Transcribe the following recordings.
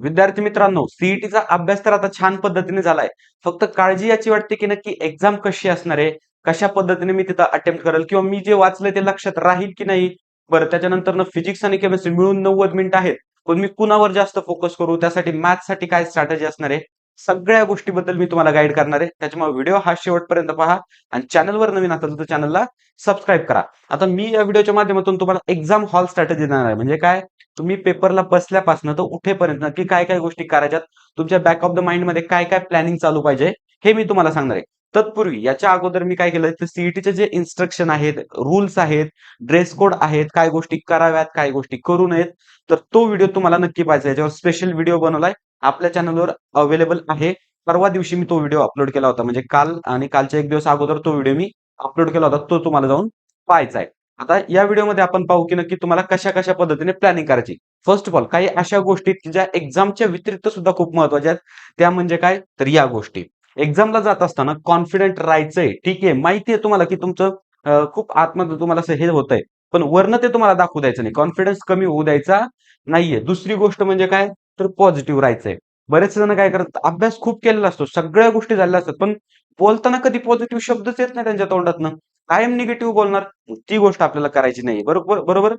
विद्यार्थी मित्रांनो, सीईटीचा अभ्यास तर आता छान पद्धतीने झालाय. फक्त काळजी याची वाटते, की नक्की एक्झाम कशी असणार आहे? कशा पद्धतीने मी तिथं अटेम्प्ट करेल किंवा मी जे वाचलंय ते लक्षात राहील की नाही? बरं त्याच्यानंतरनं फिजिक्स आणि केमिस्ट्री मिळून 90 मिनिटं आहेत. पण मी कुणावर जास्त फोकस करू? त्यासाठी मॅथ्ससाठी काय स्ट्रॅटेजी असणार आहे? सगळ्या गोष्टीबद्दल मी तुम्हाला गाईड करणार आहे. त्याच्यामुळे व्हिडिओ हा शेवटपर्यंत पहा आणि चॅनलवर नवीन असाल तर चॅनलला सबस्क्राईब करा. आता मी या व्हिडिओच्या माध्यमातून तुम्हाला एक्झाम हॉल स्ट्रॅटेजी देणार आहे. म्हणजे काय? तुम्ही पेपरला बसल्यापासून तर उठेपर्यंत नक्की काय काय गोष्टी करायच्यात, तुमच्या बॅक ऑफ द माइंड मध्ये काय काय प्लॅनिंग चालू पाहिजे हे मी तुम्हाला सांगणार आहे. तत्पूर्वी याच्या अगोदर मी काय केलं तर सीईटीचे जे इन्स्ट्रक्शन आहेत, रूल्स आहेत, ड्रेस कोड आहेत, काय गोष्टी कराव्यात, काय गोष्टी करू नयेत, तर तो व्हिडिओ तुम्हाला नक्की पाहिजे. याच्यावर स्पेशल व्हिडिओ बनवलाय, आपल्या चॅनलवर अवेलेबल आहे. परवा दिवशी मी तो व्हिडिओ अपलोड केला होता, म्हणजे काल आणि कालच्या एक दिवस अगोदर तो व्हिडिओ मी अपलोड केला होता, तो तुम्हाला जाऊन पाहायचा आहे. आता या व्हिडिओमध्ये आपण पाहू की नक्की तुम्हाला कशा कशा पद्धतीने प्लॅनिंग करायची. फर्स्ट ऑफ ऑल काही अशा गोष्टी की ज्या एक्झामच्या व्यतिरिक्त सुद्धा खूप महत्वाच्या आहेत. त्या म्हणजे काय? तर या गोष्टी. एक्झामला जात असताना कॉन्फिडंट राहायचंय. ठीक आहे. माहिती आहे तुम्हाला की तुमचं खूप आतमध्ये तुम्हाला असं हे होतंय. पण वरनं ते तुम्हाला दाखवू द्यायचं नाही. कॉन्फिडन्स कमी होऊ द्यायचा नाहीये. दुसरी गोष्ट म्हणजे काय? तर पॉझिटिव्ह राहायचंय. बरेच जण काय करतात, अभ्यास खूप केलेला असतो, सगळ्या गोष्टी झालेल्या असतात, पण बोलताना कधी पॉझिटिव्ह शब्दच येत नाही त्यांच्या तोंडातनं. कायम निगेटिव्ह बोलणार. ती गोष्ट आपल्याला करायची नाही. बरोबर बरोबर.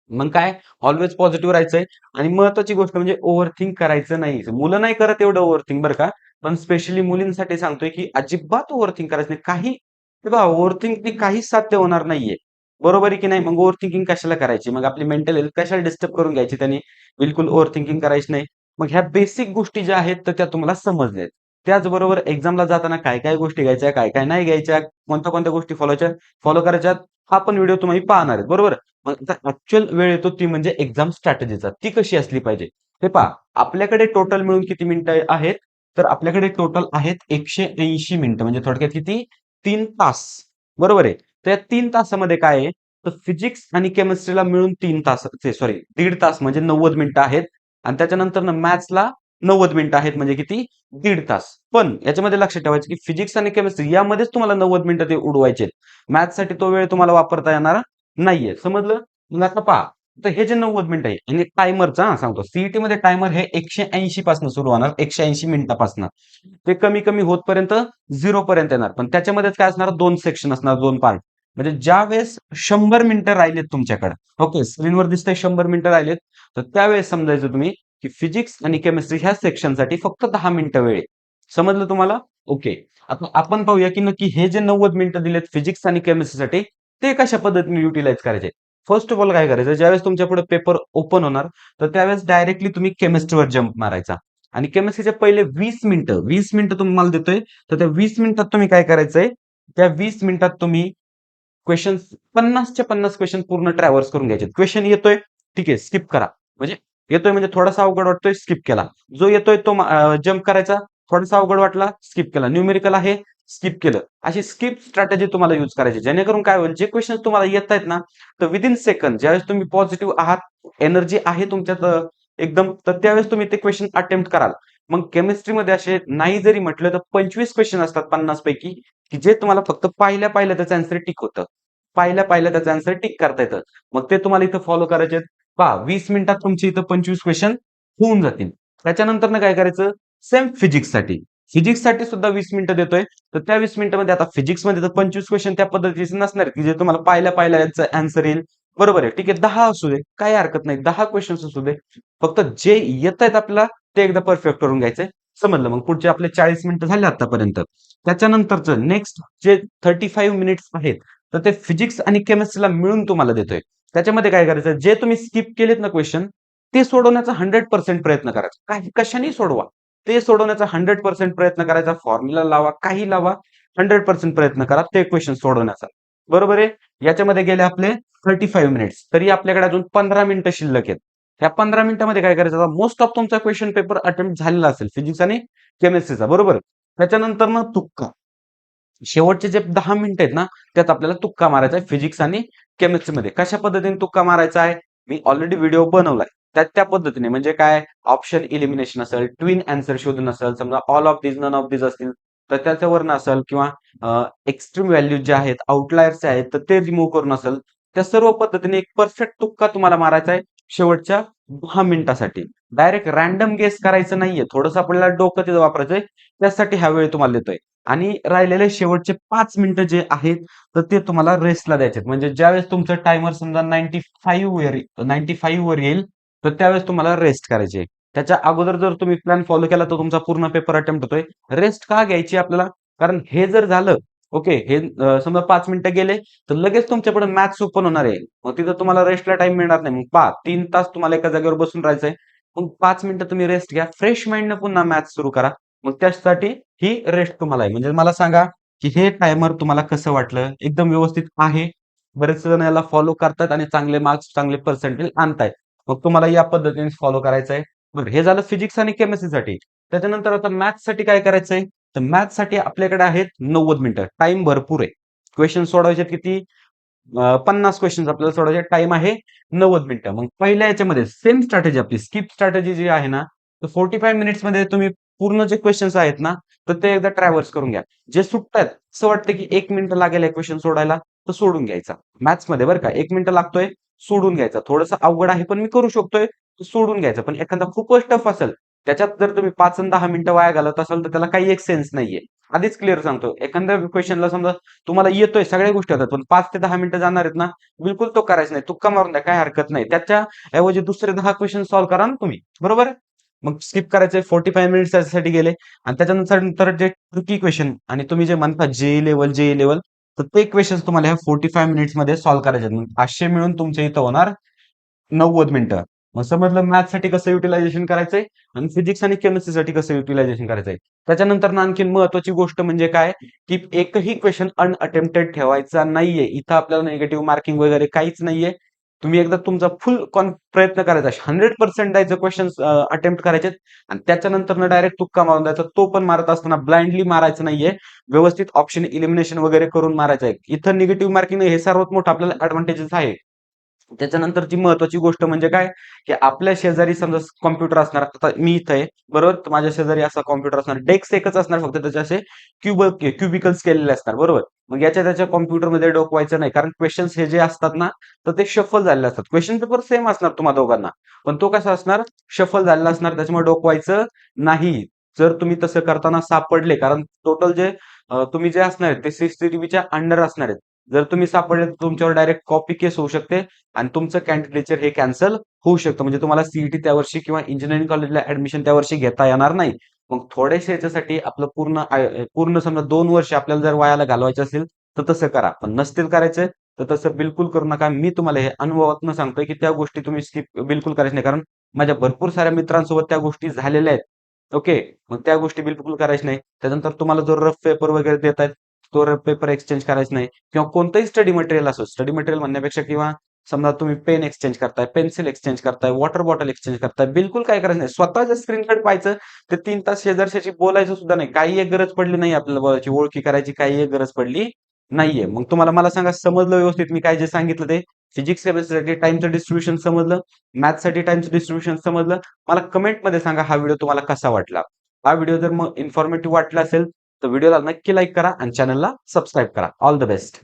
मग काय? ऑलवेज पॉझिटिव्ह राहायचंय आणि महत्वाची गोष्ट म्हणजे ओव्हरथिंक करायचं नाही. मुलं नाही करत एवढं ओव्हरथिंक बरं का. पण स्पेशली मुलींसाठी सांगतोय, की अजिबात ओव्हरथिंक करायचं नाही. हे पहा ओव्हरथिंकनी काहीच साध्य होणार नाहीये. बरोबर आहे की नाही? मग ओव्हरथिंकिंग कशाला करायची? मग आपली मेंटल हेल्थ कशाला डिस्टर्ब करून घ्यायची त्यांनी? बिलकुल ओव्हरथिंकिंग करायची नाही. मग ह्या बेसिक गोष्टी ज्या आहेत, तर त्या तुम्हाला समजल्यात. त्याचबरोबर एक्झामला जाताना काय-काय गोष्टी घ्यायच्या, काय-काय नाही घ्यायच्या, कोणत्या-कोणत्या गोष्टी फॉलो करायच्या, हा पण व्हिडिओ तुम्ही पाहणार आहेत. बरोबर? मग आता ऍक्च्युअल वेळ येतो ती म्हणजे एक्झाम स्ट्रॅटेजीचा. ती कशी असली पाहिजे? हे पहा, आपल्याकडे टोटल मिळून किती मिनिटं आहेत? तर आपल्याकडे टोटल आहेत 180 मिनिटं. म्हणजे थोडक्यात किती? 3 तास. बरोबर आहे. तर या 3 तासामध्ये काय आहे? तर फिजिक्स आणि केमिस्ट्रीला मिळून 3 तास सॉरी 1.5 तास म्हणजे 90 मिनिटं आहेत आणि त्याच्यानंतर मॅथ्सला 90 मिनिटं आहेत म्हणजे किती? 1.5 तास. पण याच्यामध्ये लक्षात ठेवायचं की फिजिक्स आणि केमिस्ट्री यामध्येच तुम्हाला 90 मिनिटं ते उडवायचे. मॅथ्ससाठी तो वेळ तुम्हाला वापरता येणार नाहीये. समजलं? मग आता पहा, तर हे जे 90 मिनिटं आहे आणि टायमरचा सांगतो. सीईटी मध्ये टायमर हे 180 पासून सुरू होणार, 180 मिनिटापासून. ते कमी-कमी होतपर्यंत 0 पर्यंत येणार. पण त्याच्यामध्येच काय असणार? 2 सेक्शन असणार, 2 पार्ट. म्हणजे ज्यावेळेस 100 मिनिटं राहिलेत तुमच्याकडे, ओके, स्क्रीनवर दिसतंय 100 मिनिटं राहिलेत, तर त्यावेळेस समजायचं तुम्ही की फिजिक्स आणि केमिस्ट्री ह्या सेक्शनसाठी फक्त 10 मिनिटं वेळ आहे. समजलं तुम्हाला? ओके. आता आपण पाहूया की नक्की हे जे 90 मिनिटं दिलेत फिजिक्स आणि केमिस्ट्रीसाठी ते कशा पद्धतीने युटिलाइज करायचे. फर्स्ट ऑफ ऑल काय करायचं, ज्यावेळेस तुमच्या पुढे पेपर ओपन होणार, तर त्यावेळेस डायरेक्टली तुम्ही केमिस्ट्रीवर जंप मारायचा आणि केमिस्ट्रीचे पहिले 20 मिनिटं तुम्हाला देतोय, तर त्या 20 मिनिटात तुम्ही काय करायचंय, त्या 20 मिनिटात तुम्ही क्वेश्चन 50च्या 50 क्वेश्चन पूर्ण ट्रॅव्हर्स करून घ्यायचे. क्वेश्चन येतोय, ठीक आहे, स्किप करा. म्हणजे येतोय म्हणजे थोडासा अवघड वाटतोय, स्किप केला. जो येतोय तो जंप करायचा, थोडासा अवघड वाटला, स्किप केला. न्यूमेरिकल आहे, स्किप केलं. अशी स्किप स्ट्रॅटेजी तुम्हाला यूज करायची. जेणेकरून काय होईल, जे क्वेश्चन तुम्हाला येत आहेत ना, तर विदिन सेकंड ज्यावेळेस तुम्ही पॉझिटिव्ह आहात, एनर्जी आहे तुमच्यात एकदम, तर त्यावेळेस तुम्ही ते क्वेश्चन अटेम्प्ट कराल. मग केमिस्ट्रीमध्ये असे नाही जरी म्हटलं तर 25 क्वेश्चन असतात 50 पैकी, की जे तुम्हाला फक्त पाहिल्या त्याचं आन्सर टिक होतं. पाहिल्या त्याचं आन्सर टिक करता येतं. मग ते तुम्हाला इथं फॉलो करायचे आहेत. पहा 20 मिनिटात तुमची इथं 25 क्वेश्चन होऊन जातील. त्याच्यानंतरनं काय करायचं? सेम फिजिक्ससाठी. फिजिक्ससाठी सुद्धा 20 मिनिटं देतोय. तर त्या 20 मिनिटामध्ये आता फिजिक्समध्ये तर 25 क्वेश्चन त्या पद्धतीचे नसणार, की जे तुम्हाला पाहिल्या याचं आन्सर येईल. बरोबर आहे. ठीक आहे. 10 असू दे. काही हरकत नाही. 10 क्वेश्चन्स असू दे. फक्त जे येतायत आपल्याला ते एकदा परफेक्ट करून घ्यायचंय. समजलं? मग पुढचे आपले 40 मिनिटं झाले आतापर्यंत. त्याच्यानंतरचं नेक्स्ट जे 35 मिनिट्स आहेत, तर ते फिजिक्स आणि केमिस्ट्रीला मिळून तुम्हाला देतोय. त्याच्यामध्ये काय करायचं? जे तुम्ही स्किप केलेत ना क्वेश्चन, ते सोडवण्याचा 100% प्रयत्न करायचा. काही कशानेही सोडवा. ते सोडवण्याचा 100% प्रयत्न करायचा. फॉर्म्युला लावा, काही लावा. 100% प्रयत्न करा ते क्वेश्चन सोडवण्याचा. बरोबर आहे? याच्यामध्ये गेले आपले 35 मिनिट्स. तरी आपल्याकडे अजून 15 मिनिटं शिल्लक आहेत. ह्या 15 मिनिटामध्ये काय करायचं? मोस्ट ऑफ तुमचा क्वेश्चन पेपर अटेम्प्ट झालेला असेल फिजिक्स आणि केमिस्ट्रीचा. बरोबर? त्याच्यानंतर तुक्का. शेवटचे जे 10 मिनिटं आहेत ना, त्यात आपल्याला तुक्का मारायचा आहे फिजिक्स आणि केमिस्ट्रीमध्ये. कशा पद्धतीने तुक्का मारायचा आहे? मी ऑलरेडी व्हिडिओ बनवलाय. त्या पद्धतीने म्हणजे काय? ऑप्शन इलिमिनेशन असेल, ट्विन आन्सर शोधून असेल, समजा all of this, none of this असतील, तर त्याच्यावरनं असेल किंवा एक्स्ट्रीम व्हॅल्यूज जे आहेत, आउटलायर्स आहेत, तर ते रिमूव्ह करून असेल. त्या सर्व पद्धतीने एक परफेक्ट तुक्का तुम्हाला मारायचा आहे शेवटच्या 10 मिनिटासाठी. डायरेक्ट रॅन्डम गेस करायचं नाहीये. थोडंसं आपल्याला डोकं तिथं वापरायचंय. त्यासाठी हा वेळ तुम्हाला देतोय. आणि राहिलेले शेवटचे 5 मिनिटं जे आहेत, तर ते तुम्हाला रेस्टला द्यायचे आहेत. म्हणजे ज्यावेळेस तुमचं टायमर समजा 95 वर येईल, तर त्यावेळेस तुम्हाला रेस्ट करायची आहे. त्याच्या अगोदर जर तुम्ही प्लॅन फॉलो केला, तर तुमचा पूर्ण पेपर अटेम्प्ट होतोय. रेस्ट का घ्यायची आपल्याला? कारण हे जर झालं, ओके, हे समजा 5 मिनिटं गेले, तर लगेच तुमच्यापुढे मॅथ्स ओपन होणार आहे. मग तिथं तुम्हाला रेस्टला टाइम मिळणार नाही. मग पहा 3 तास तुम्हाला एका जागेवर बसून राहायचंय. मग 5 मिनिटं तुम्ही रेस्ट घ्या. फ्रेश माइंडनं पुन्हा मॅथ्स सुरू करा. मग त्यासाठी ही रेस्ट तुम्हाला आहे. म्हणजे मला सांगा, की हे टायमर तुम्हाला कसं वाटलं? एकदम व्यवस्थित आहे. बरेच जण याला फॉलो करतात आणि चांगले मार्क्स, चांगले पर्सेंटेज आणतायत. मग तुम्हाला या पद्धतीने फॉलो करायचं आहे. बरं, हे झालं फिजिक्स आणि केमिस्ट्रीसाठी. त्याच्यानंतर आता मॅथ्ससाठी काय करायचंय? तर मॅथ्ससाठी आपल्याकडे आहेत 90 मिनिटं. टाईम भरपूर आहे. क्वेश्चन सोडवायचे किती? 50 क्वेश्चन्स आपल्याला सोडवायचे. टाईम आहे 90 मिनिटं. मग पहिल्या याच्यामध्ये सेम स्ट्रॅटेजी आपली स्किप स्ट्रॅटेजी जी आहे ना, तर 45 मिनिट्समध्ये तुम्ही पूर्ण जे क्वेश्चन्स आहेत ना, तर ते एकदा ट्रॅव्हर्स करून घ्या. जे सुटतायत, असं वाटतं की 1 मिनिट लागेल हे क्वेश्चन सोडायला, तर सोडून घ्यायचा. मॅथ्समध्ये बरं का, 1 मिनिट लागतोय, सोडून घ्यायचा. थोडंसं अवघड आहे, पण मी करू शकतोय, तर सोडून घ्यायचं. पण एखादा खूपच टफ असेल, त्याच्यात जर तुम्ही 5 आणि 10 मिनिटं वाया घालवत असाल, तर त्याला काही एक सेन्स नाहीये. आधीच क्लिअर सांगतो. एखाद्या क्वेश्चनला समजा तुम्हाला येतोय, सगळ्या गोष्टी होतात, पण 5 ते 10 मिनिटं जाणार आहेत ना, बिलकुल तो करायचा नाही. तुक्का मारून द्या, काही हरकत नाही. त्याच्या ऐवजी दुसरे 10 क्वेश्चन सॉल्व्ह करा ना तुम्ही. बरोबर? मग स्किप करायचे 45 मिनिट्स त्याच्यासाठी गेले आणि त्याच्यानंतर जे ट्रिकी क्वेश्चन आणि तुम्ही जे म्हणता जेई लेवल, तर ते क्वेश्चन तुम्हाला ह्या 45 मिनिट्समध्ये सॉल्व्ह करायचे आहेत. मग 500 मिळून तुमच्या इथं होणार 90 मिनिटं. मग समजलं मॅथ्ससाठी कसं युटिलायझेशन करायचंय आणि फिजिक्स आणि केमिस्ट्रीसाठी कसं युटिलायझेशन करायचंय. त्याच्यानंतर आणखी महत्वाची गोष्ट म्हणजे काय, की एकही क्वेश्चन अनअटेम्प्टेड ठेवायचा नाहीये. इथं आपल्याला निगेटिव्ह मार्किंग वगैरे काहीच नाहीये. तुम्ही एकदा तुमचा फुल प्रयत्न करायचा. 100% द्यायचं क्वेश्चन अटेम्प्ट करायचे आणि त्याच्यानंतर डायरेक्ट तुक्का मारून द्यायचा. तो पण मारत असताना ब्लाइंडली मारायचं नाहीये. व्यवस्थित ऑप्शन इलिमिनेशन वगैरे करून मारायचं आहे. इथं निगेटिव्ह मार्किंग हे सर्वात मोठं आपल्याला ऍडव्हान्टेजेस आहे. त्याच्यानंतरची महत्वाची गोष्ट म्हणजे काय, की आपल्या शेजारी समजा कॉम्प्युटर असणार. आता मी इथं आहे, बरोबर? तर माझ्या शेजारी असा कॉम्प्युटर असणार. डेस्क एकच असणार, फक्त त्याचे असे क्युबिकल्स केलेले असणार, बरोबर? मग याच्या त्याच्या कॉम्प्युटरमध्ये डोकवायचं नाही, कारण क्वेश्चन्स हे जे असतात ना, तर ते शफल झालेले असतात. क्वेश्चन पेपर सेम असणार तुम्हा दोघांना, पण तो कसा असणार? शफल झालेला असणार, त्याच्यामुळे डोकवायचं नाही. जर तुम्ही तसं करताना सापडले, कारण टोटल जे तुम्ही जे असणार आहेत, ते सीसीटीव्हीच्या अंडर असणार आहेत. जर तुम्ही सापडले, तर तुमच्यावर डायरेक्ट कॉपी केस होऊ शकते आणि तुमचं कॅन्डिडेचर हे कॅन्सल होऊ शकतं. म्हणजे तुम्हाला सीईटी त्या वर्षी किंवा इंजिनिअरिंग कॉलेजला ऍडमिशन त्या वर्षी घेता येणार नाही. मग थोडेसे याच्यासाठी आपलं पूर्ण समजा 2 वर्ष आपल्याला जर वायाला घालवायचे असेल, तर तसं करा. पण नसतील करायचे, तर तसं बिलकुल करू नका. मी तुम्हाला हे अनुभवातून सांगतोय, की त्या गोष्टी तुम्ही स्किप बिलकुल करायच्या नाही. कारण माझ्या भरपूर साऱ्या मित्रांसोबत त्या गोष्टी झालेल्या आहेत. ओके. मग त्या गोष्टी बिलकुल करायच्या नाही. त्यानंतर तुम्हाला जो रफ पेपर वगैरे देतायत, तो रफ पेपर एक्सचेंज करायचा नाही किंवा कोणतंही स्टडी मटेरियल असो. स्टडी मटेरियल म्हणण्यापेक्षा किंवा समजा तुम्ही पेन एक्सचेंज करताय, पेन्सिल एक्सचेंज करताय, वॉटर बॉटल एक्सचेंज करताय. बिलकुल काय करायचं नाही. स्वतःच्या स्क्रीनकडे पाहायचं. ते 3 तास शेजारच्याशी बोलायचं सुद्धा नाही. काही एक गरज पडली नाही आपल्याला बोलायची, ओळखी करायची काही एक गरज पडली नाहीये. मग तुम्हाला मला सांगा, समजलं व्यवस्थित मी काय जे सांगितलं ते? फिजिक्स केमिस्ट्रीसाठी टाइमचं डिस्ट्रिब्युशन समजलं, मॅथ्ससाठी टाइमचं डिस्ट्रिब्युशन समजलं. मला कमेंटमध्ये सांगा हा व्हिडिओ तुम्हाला कसा वाटला. हा व्हिडिओ जर मग इन्फॉर्मेटिव्ह वाटला असेल, तर व्हिडिओला नक्की लाईक करा आणि चॅनलला सबस्क्राईब करा. All the best.